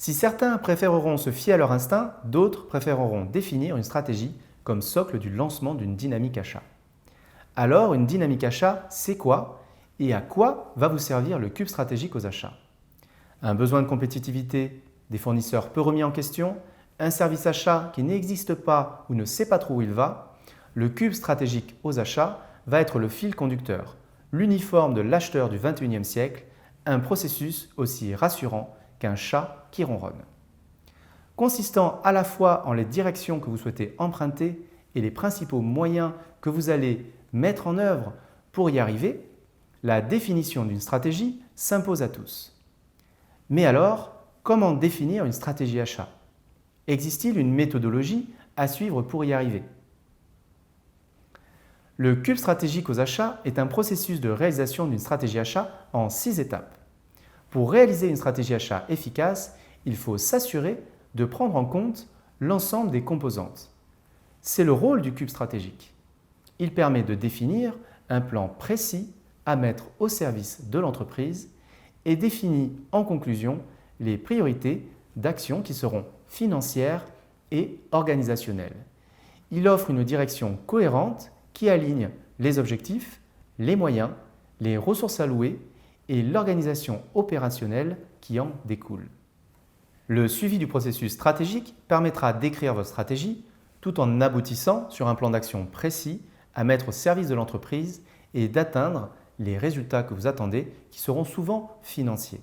Si certains préféreront se fier à leur instinct, d'autres préféreront définir une stratégie comme socle du lancement d'une dynamique achat. Alors, une dynamique achat, c'est quoi et à quoi va vous servir le cube stratégique aux achats? Un besoin de compétitivité des fournisseurs peu remis en question, un service achat qui n'existe pas ou ne sait pas trop où il va, le cube stratégique aux achats va être le fil conducteur, l'uniforme de l'acheteur du XXIe siècle, un processus aussi rassurant qu'un chat qui ronronne. Consistant à la fois en les directions que vous souhaitez emprunter et les principaux moyens que vous allez mettre en œuvre pour y arriver, la définition d'une stratégie s'impose à tous. Mais alors, comment définir une stratégie achat? Existe-t-il une méthodologie à suivre pour y arriver? Le cube stratégique aux achats est un processus de réalisation d'une stratégie achat en 6 étapes. Pour réaliser une stratégie achat efficace, il faut s'assurer de prendre en compte l'ensemble des composantes. C'est le rôle du cube stratégique. Il permet de définir un plan précis à mettre au service de l'entreprise et définit en conclusion les priorités d'action qui seront financières et organisationnelles. Il offre une direction cohérente qui aligne les objectifs, les moyens, les ressources allouées et l'organisation opérationnelle qui en découle. Le suivi du processus stratégique permettra d'écrire votre stratégie tout en aboutissant sur un plan d'action précis à mettre au service de l'entreprise et d'atteindre les résultats que vous attendez qui seront souvent financiers.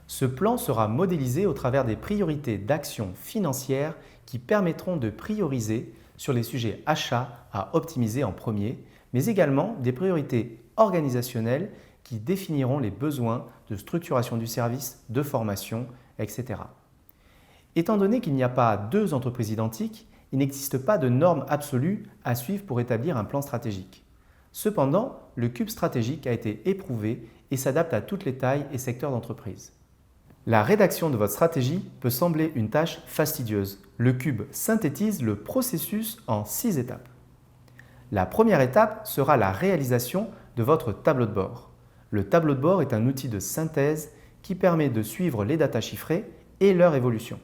Ce plan sera modélisé au travers des priorités d'action financière qui permettront de prioriser sur les sujets achats à optimiser en premier, mais également des priorités organisationnelles qui définiront les besoins de structuration du service, de formation, etc. Étant donné qu'il n'y a pas deux entreprises identiques, il n'existe pas de norme absolue à suivre pour établir un plan stratégique. Cependant, le cube stratégique a été éprouvé et s'adapte à toutes les tailles et secteurs d'entreprise. La rédaction de votre stratégie peut sembler une tâche fastidieuse. Le cube synthétise le processus en 6 étapes. La première étape sera la réalisation de votre tableau de bord. Le tableau de bord est un outil de synthèse qui permet de suivre les datas chiffrées et leur évolution.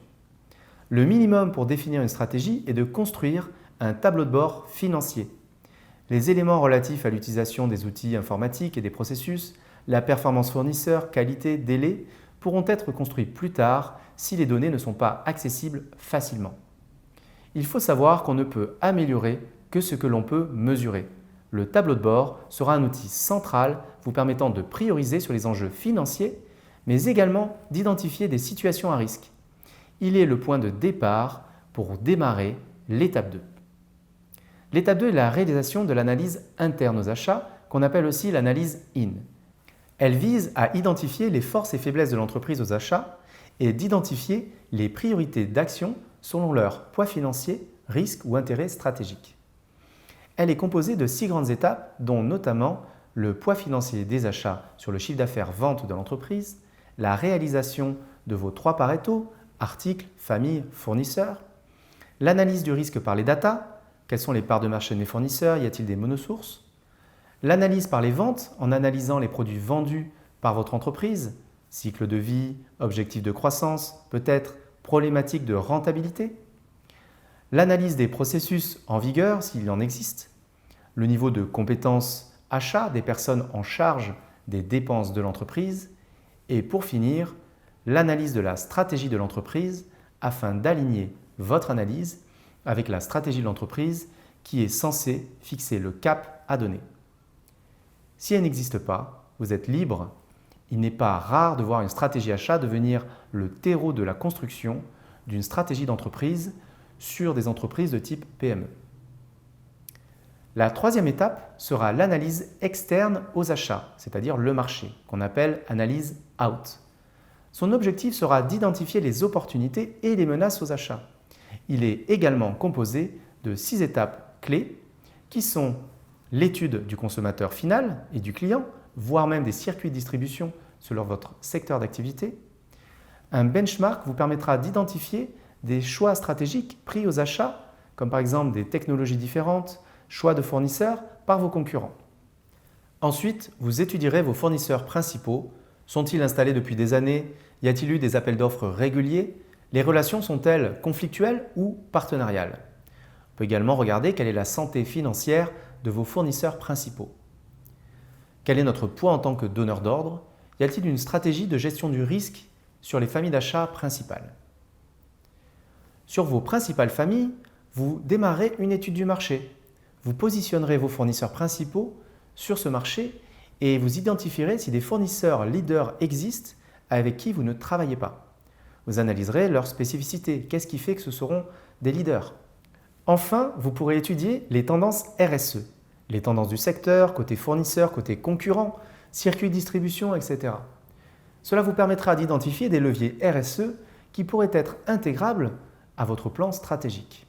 Le minimum pour définir une stratégie est de construire un tableau de bord financier. Les éléments relatifs à l'utilisation des outils informatiques et des processus, la performance fournisseur, qualité, délai, pourront être construits plus tard si les données ne sont pas accessibles facilement. Il faut savoir qu'on ne peut améliorer que ce que l'on peut mesurer. Le tableau de bord sera un outil central vous permettant de prioriser sur les enjeux financiers, mais également d'identifier des situations à risque. Il est le point de départ pour démarrer l'étape 2. L'étape 2 est la réalisation de l'analyse interne aux achats, qu'on appelle aussi l'analyse IN. Elle vise à identifier les forces et faiblesses de l'entreprise aux achats et d'identifier les priorités d'action selon leur poids financier, risque ou intérêt stratégique. Elle est composée de 6 grandes étapes, dont notamment le poids financier des achats sur le chiffre d'affaires vente de l'entreprise, la réalisation de vos 3 Pareto, articles, famille, fournisseurs, l'analyse du risque par les datas, quelles sont les parts de marché de mes fournisseurs, y a-t-il des monosources, l'analyse par les ventes en analysant les produits vendus par votre entreprise, cycle de vie, objectif de croissance, peut-être problématique de rentabilité, l'analyse des processus en vigueur s'il en existe, le niveau de compétence achat des personnes en charge des dépenses de l'entreprise et pour finir, l'analyse de la stratégie de l'entreprise afin d'aligner votre analyse avec la stratégie de l'entreprise qui est censée fixer le cap à donner. Si elle n'existe pas, vous êtes libre. Il n'est pas rare de voir une stratégie achat devenir le terreau de la construction d'une stratégie d'entreprise sur des entreprises de type PME. La troisième étape sera l'analyse externe aux achats, c'est-à-dire le marché, qu'on appelle analyse out. Son objectif sera d'identifier les opportunités et les menaces aux achats. Il est également composé de 6 étapes clés qui sont l'étude du consommateur final et du client, voire même des circuits de distribution selon votre secteur d'activité. Un benchmark vous permettra d'identifier des choix stratégiques pris aux achats, comme par exemple des technologies différentes, choix de fournisseurs par vos concurrents. Ensuite, vous étudierez vos fournisseurs principaux. Sont-ils installés depuis des années? Y a-t-il eu des appels d'offres réguliers? Les relations sont-elles conflictuelles ou partenariales? On peut également regarder quelle est la santé financière de vos fournisseurs principaux. Quel est notre poids en tant que donneur d'ordre? Y a-t-il une stratégie de gestion du risque sur les familles d'achat principales? Sur vos principales familles, vous démarrez une étude du marché. Vous positionnerez vos fournisseurs principaux sur ce marché et vous identifierez si des fournisseurs leaders existent avec qui vous ne travaillez pas. Vous analyserez leurs spécificités. Qu'est-ce qui fait que ce seront des leaders? Enfin, vous pourrez étudier les tendances RSE, les tendances du secteur, côté fournisseur, côté concurrent, circuit de distribution, etc. Cela vous permettra d'identifier des leviers RSE qui pourraient être intégrables à votre plan stratégique.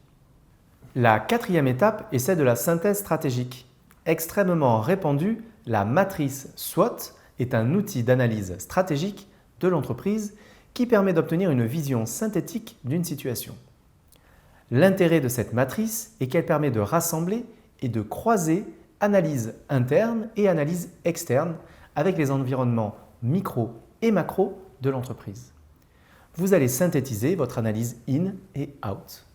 La quatrième étape est celle de la synthèse stratégique. Extrêmement répandue, la matrice SWOT est un outil d'analyse stratégique de l'entreprise qui permet d'obtenir une vision synthétique d'une situation. L'intérêt de cette matrice est qu'elle permet de rassembler et de croiser analyse interne et analyse externe avec les environnements micro et macro de l'entreprise. Vous allez synthétiser votre analyse in et out.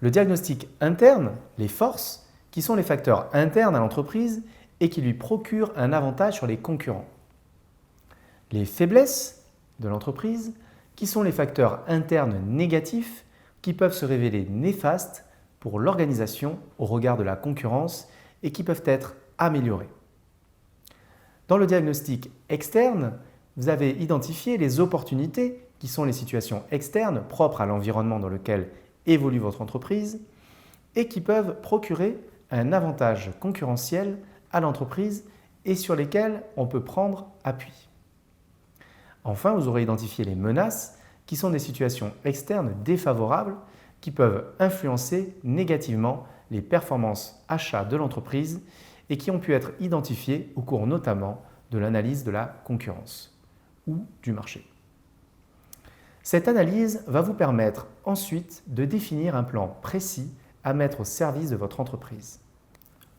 Le diagnostic interne, les forces, qui sont les facteurs internes à l'entreprise et qui lui procurent un avantage sur les concurrents. Les faiblesses de l'entreprise, qui sont les facteurs internes négatifs qui peuvent se révéler néfastes pour l'organisation au regard de la concurrence et qui peuvent être améliorés. Dans le diagnostic externe, vous avez identifié les opportunités qui sont les situations externes propres à l'environnement dans lequel évolue votre entreprise et qui peuvent procurer un avantage concurrentiel à l'entreprise et sur lesquelles on peut prendre appui. Enfin, vous aurez identifié les menaces qui sont des situations externes défavorables qui peuvent influencer négativement les performances achats de l'entreprise et qui ont pu être identifiées au cours notamment de l'analyse de la concurrence ou du marché. Cette analyse va vous permettre ensuite de définir un plan précis à mettre au service de votre entreprise.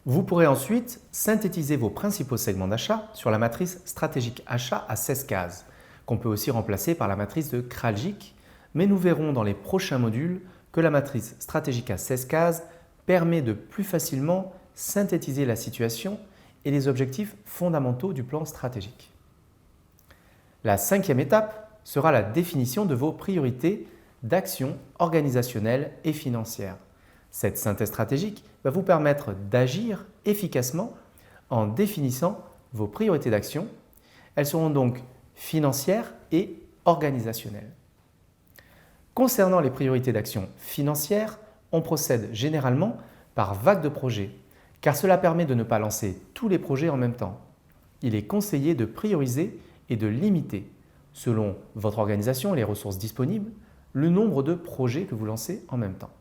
Vous pourrez ensuite synthétiser vos principaux segments d'achat sur la matrice stratégique achat à 16 cases, qu'on peut aussi remplacer par la matrice de Kraljic, mais nous verrons dans les prochains modules que la matrice stratégique à 16 cases permet de plus facilement synthétiser la situation et les objectifs fondamentaux du plan stratégique. La cinquième étape sera la définition de vos priorités d'action organisationnelle et financière. Cette synthèse stratégique va vous permettre d'agir efficacement en définissant vos priorités d'action. Elles seront donc financières et organisationnelles. Concernant les priorités d'action financières, on procède généralement par vague de projets, car cela permet de ne pas lancer tous les projets en même temps. Il est conseillé de prioriser et de limiter, selon votre organisation et les ressources disponibles, le nombre de projets que vous lancez en même temps.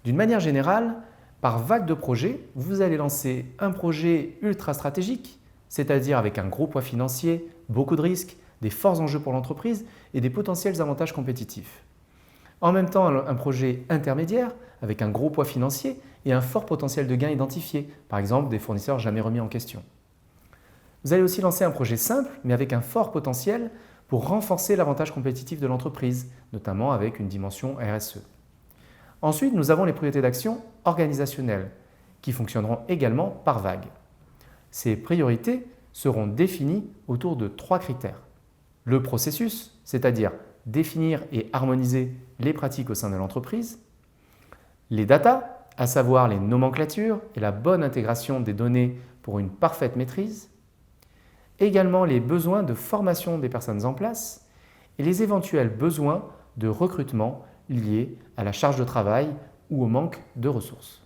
D'une manière générale, par vague de projets, vous allez lancer un projet ultra stratégique, c'est-à-dire avec un gros poids financier, beaucoup de risques, des forts enjeux pour l'entreprise et des potentiels avantages compétitifs. En même temps, un projet intermédiaire avec un gros poids financier et un fort potentiel de gain identifié, par exemple des fournisseurs jamais remis en question. Vous allez aussi lancer un projet simple, mais avec un fort potentiel pour renforcer l'avantage compétitif de l'entreprise, notamment avec une dimension RSE. Ensuite, nous avons les priorités d'action organisationnelles, qui fonctionneront également par vague. Ces priorités seront définies autour de 3 critères. Le processus, c'est-à-dire définir et harmoniser les pratiques au sein de l'entreprise. Les data, à savoir les nomenclatures et la bonne intégration des données pour une parfaite maîtrise. Également les besoins de formation des personnes en place et les éventuels besoins de recrutement liés à la charge de travail ou au manque de ressources.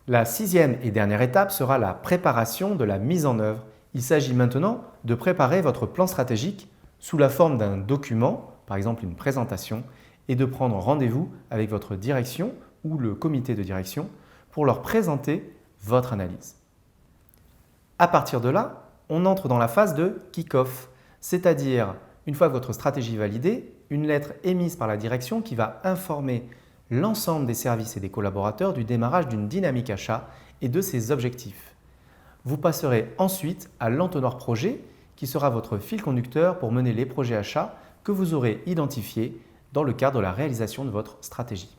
La 6e et dernière étape sera la préparation de la mise en œuvre. Il s'agit maintenant de préparer votre plan stratégique sous la forme d'un document, par exemple une présentation, et de prendre rendez-vous avec votre direction ou le comité de direction pour leur présenter votre analyse. À partir de là, on entre dans la phase de kick-off, c'est-à-dire, une fois votre stratégie validée, une lettre émise par la direction qui va informer l'ensemble des services et des collaborateurs du démarrage d'une dynamique achat et de ses objectifs. Vous passerez ensuite à l'entonnoir projet qui sera votre fil conducteur pour mener les projets achats que vous aurez identifiés dans le cadre de la réalisation de votre stratégie.